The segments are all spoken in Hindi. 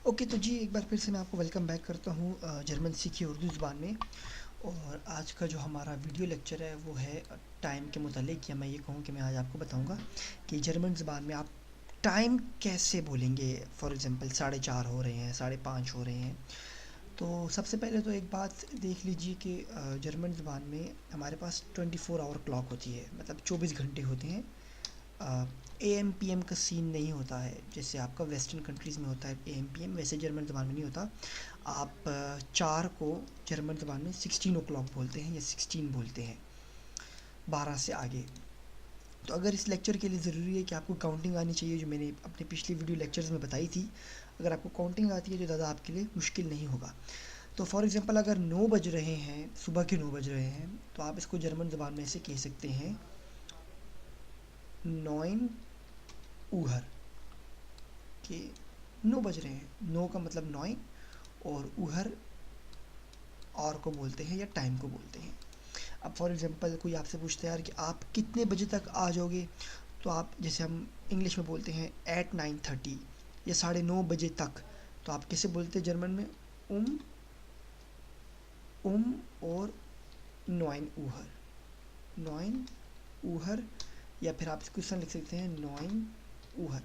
ओके, तो जी एक बार फिर से मैं आपको वेलकम बैक करता हूँ जर्मन सीखिए उर्दू ज़ुबान में। और आज का जो हमारा वीडियो लेक्चर है वो है टाइम के मुतालिक, या मैं ये कहूँ कि मैं आज आपको बताऊँगा कि जर्मन ज़ुबान में आप टाइम कैसे बोलेंगे। फॉर एग्ज़ाम्पल 4:30 हो रहे हैं, 5:30 हो रहे हैं। तो सबसे पहले तो एक बात देख लीजिए कि जर्मन ज़ुबान में हमारे पास 24 आवर क्लॉक होती है, मतलब 24 घंटे होते हैं। एएम पीएम का सीन नहीं होता है जैसे आपका वेस्टर्न कंट्रीज़ में होता है एएम पीएम, वैसे जर्मन ज़बान में नहीं होता। आप 4 को जर्मन ज़बान में 16 ओ क्लॉक बोलते हैं या 16 बोलते हैं, 12 से आगे। तो अगर इस लेक्चर के लिए ज़रूरी है कि आपको काउंटिंग आनी चाहिए, जो मैंने अपने पिछले वीडियो लेक्चर्स में बताई थी, अगर आपको काउंटिंग आती है तो ज़्यादा आपके लिए मुश्किल नहीं होगा। तो फॉर एग्ज़ाम्पल अगर 9 बज रहे हैं, सुबह के 9 बज रहे हैं, तो आप इसको जर्मन ज़बान में ऐसे कह सकते हैं 9 ऊहर, कि 9 बज रहे हैं। 9 का मतलब 9, और उहर और को बोलते हैं या टाइम को बोलते हैं। अब फॉर एग्जांपल कोई आपसे पूछता है यार कि आप कितने बजे तक आ जाओगे, तो आप जैसे हम इंग्लिश में बोलते हैं एट 9:30 या 9:30 बजे तक, तो आप कैसे बोलते हैं जर्मन में? उम उम और 9 ऊहर, या फिर आप इसको इस तरह लिख सकते हैं 9 ऊहर।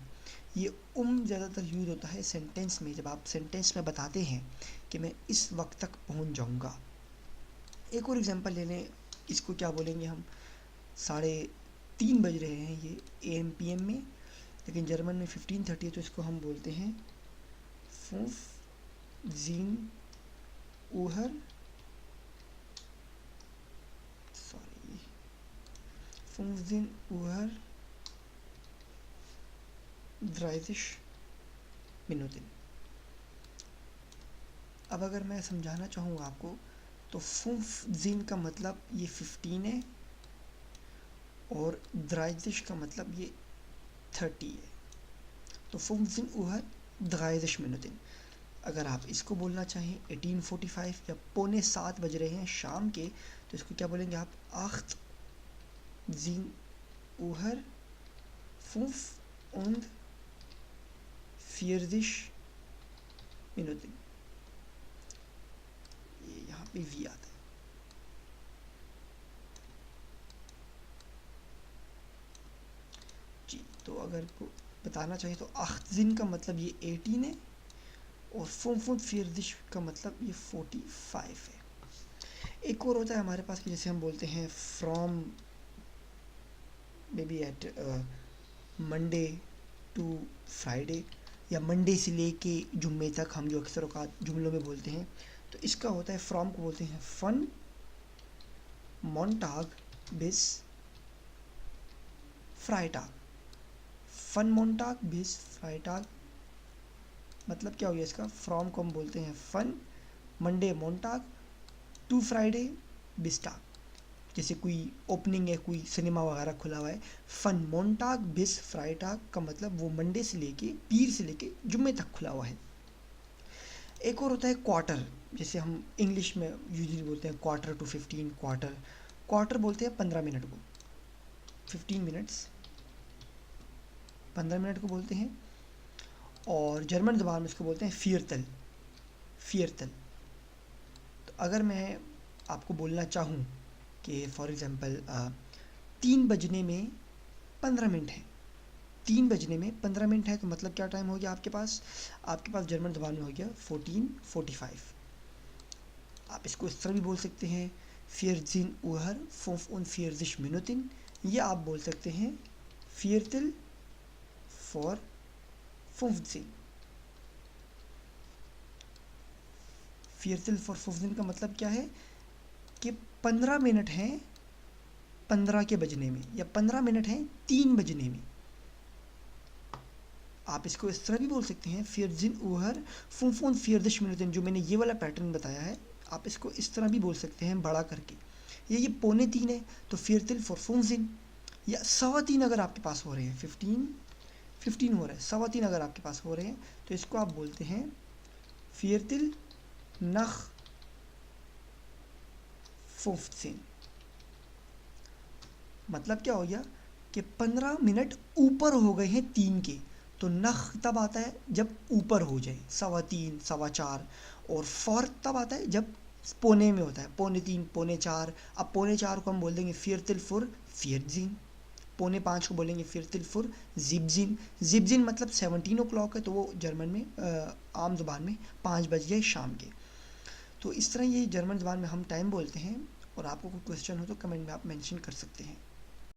ये ज़्यादातर यूज़ होता है सेंटेंस में, जब आप सेंटेंस में बताते हैं कि मैं इस वक्त तक पहुंच जाऊंगा। एक और एग्जांपल ले लें, इसको क्या बोलेंगे हम? 3:30 बज रहे हैं ये एएम पीएम में, लेकिन जर्मन में 15:30 है, तो इसको हम बोलते हैं 15 ऊहर, सॉरी 15 ऊहर 30 मिनट। अब अगर मैं समझाना चाहूँ आपको, तो 15 का मतलब ये 15 है, और 30 का मतलब ये 30 है। तो 15 Uhr 30 Minuten। अगर आप इसको बोलना चाहें 18:45 या 6:45 बज रहे हैं शाम के, तो इसको क्या बोलेंगे आप? 18:45 Minuten। ये यहाँ पे वी आता है। जी, तो अगर को बताना चाहिए तो 18 का मतलब ये 18 है, और 45 का मतलब ये 45 है। एक और होता है हमारे पास कि जैसे हम बोलते हैं from maybe at Monday to Friday, या मंडे से लेके जुम्मे तक, हम जो अक्सर औकात जुमलों में बोलते हैं। तो इसका होता है, फ्रॉम को बोलते हैं फन मोन्टाग बिस फ्राइटाग। फन मोन्टाग बिस फ्राइटाग मतलब क्या हो गया इसका? फ्रॉम को हम बोलते हैं फन मंडे मोन्टाग टू फ्राइडे बिस्टाग। जैसे कोई ओपनिंग है, कोई सिनेमा वगैरह खुला हुआ है, फन मोन्टाग बिस फ्राइटाग का मतलब वो मंडे से लेके, पीर से लेके जुम्मे तक खुला हुआ है। एक और होता है क्वार्टर, जैसे हम इंग्लिश में यूजुअली बोलते हैं क्वार्टर टू 15, क्वार्टर बोलते हैं 15 मिनट को, 15 मिनट्स 15 मिनट को बोलते हैं। और जर्मन ज़बान में इसको बोलते हैं फियरतल। तो अगर मैं आपको बोलना चाहूँ कि फॉर एग्ज़ाम्पल 3 बजने में 15 मिनट है, 3 बजने में 15 मिनट है, तो मतलब क्या टाइम हो गया आपके पास? आपके पास जर्मन ज़बान में हो गया 14:45। आप इसको इस तरह भी बोल सकते हैं 14 Uhr 45 Minuten, या आप बोल सकते हैं Viertel vor 15। Viertel vor 15 का मतलब क्या है? कि 15 मिनट हैं 15 के बजने में, या 15 मिनट हैं 3 बजने में। आप इसको इस तरह भी बोल सकते हैं 14 Uhr 45 Minuten, जो मैंने ये वाला पैटर्न बताया है, आप इसको इस तरह भी बोल सकते हैं बड़ा करके। ये 2:45 है, तो Viertel vor 15, या 3:15 अगर आपके पास हो रहे हैं, 15 हो रहा है, 3:15 अगर आपके पास हो रहे हैं, तो इसको आप बोलते हैं Viertel nach 15। मतलब क्या हो गया कि 15 मिनट ऊपर हो गए हैं 3 के, तो नख तब आता है जब ऊपर हो जाए, 3:15, 4:15। और फॉर तब आता है जब पौने में होता है, 3:45, 4:45। अब 4:45 को हम बोल देंगे फियरतिल फुर फियरजिन, 4:45 को बोलेंगे फियरतिल फुर जिबजिन। जिबजिन मतलब 17 o'clock है, तो वो जर्मन में आम ज़ुबान में 5 बज गए शाम के। तो इस तरह ये जर्मन ज़ुबान में हम टाइम बोलते हैं। और आपको कोई क्वेश्चन हो तो कमेंट में आप मेंशन कर सकते हैं।